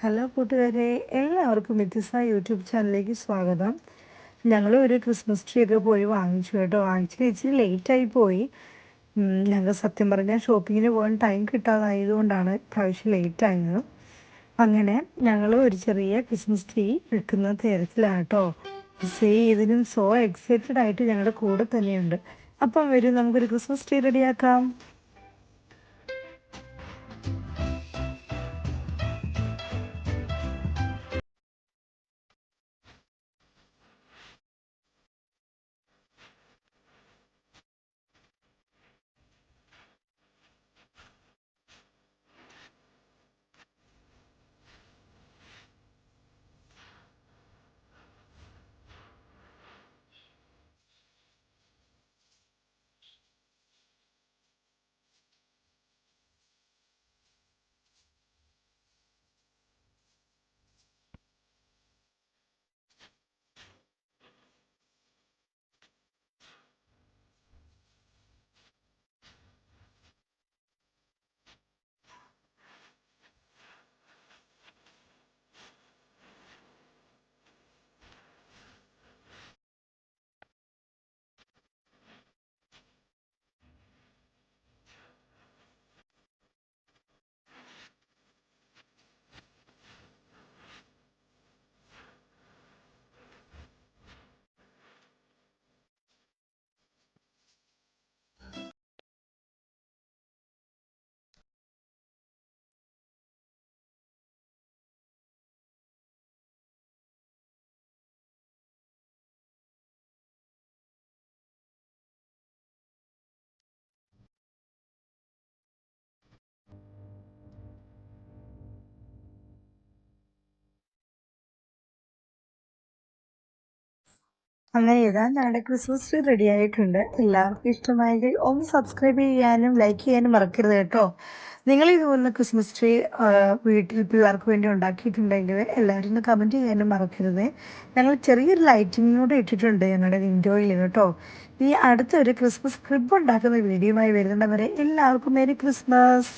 Hello കൂട്ടുകാരെ, എല്ലാവർക്കും വ്യത്യസ്ത യൂട്യൂബ് ചാനലിലേക്ക് സ്വാഗതം. ഞങ്ങൾ ഒരു ക്രിസ്മസ് ട്രീ ഒക്കെ പോയി വാങ്ങിച്ചു കേട്ടോ. വാങ്ങിച്ചിട്ട് ഇച്ചിരി ലേറ്റായി പോയി. ഞങ്ങൾ സത്യം പറഞ്ഞാൽ ഷോപ്പിങ്ങിന് പോകാൻ ടൈം കിട്ടാതായതുകൊണ്ടാണ് ഇപ്രാവശ്യം ലേറ്റ് ആയത്. അങ്ങനെ ഞങ്ങൾ ഒരു ചെറിയ ക്രിസ്മസ് ട്രീ വിൽക്കുന്ന തിരക്കിലാണ് കേട്ടോ. ഇതിനും സോ എക്സൈറ്റഡ് ആയിട്ട് ഞങ്ങളുടെ കൂടെ തന്നെയുണ്ട്. അപ്പം വരും, നമുക്കൊരു ക്രിസ്മസ് ട്രീ റെഡിയാക്കാം. അങ്ങനെ ഇതാ ഞങ്ങളുടെ ക്രിസ്മസ് ട്രീ റെഡി ആയിട്ടുണ്ട്. എല്ലാവർക്കും ഇഷ്ടമായെങ്കിൽ ഒന്ന് സബ്സ്ക്രൈബ് ചെയ്യാനും ലൈക്ക് ചെയ്യാനും മറക്കരുത് കേട്ടോ. നിങ്ങൾ ഇതുപോലുള്ള ക്രിസ്മസ് ട്രീ വീട്ടിൽ പിള്ളേർക്ക് വേണ്ടി ഉണ്ടാക്കിയിട്ടുണ്ടെങ്കിൽ എല്ലാവരും ഒന്ന് കമൻറ്റ് ചെയ്യാനും മറക്കരുത്. ഞങ്ങൾ ചെറിയൊരു ലൈറ്റിംഗ് കൂടെ ഇട്ടിട്ടുണ്ട് ഞങ്ങളുടെ വിൻഡോയിൽ കേട്ടോ. ഈ അടുത്തൊരു ക്രിസ്മസ് ക്രിബ് ഉണ്ടാക്കുന്ന വീഡിയോയുമായി വരുന്നവരെ എല്ലാവർക്കും മേരി ക്രിസ്മസ്.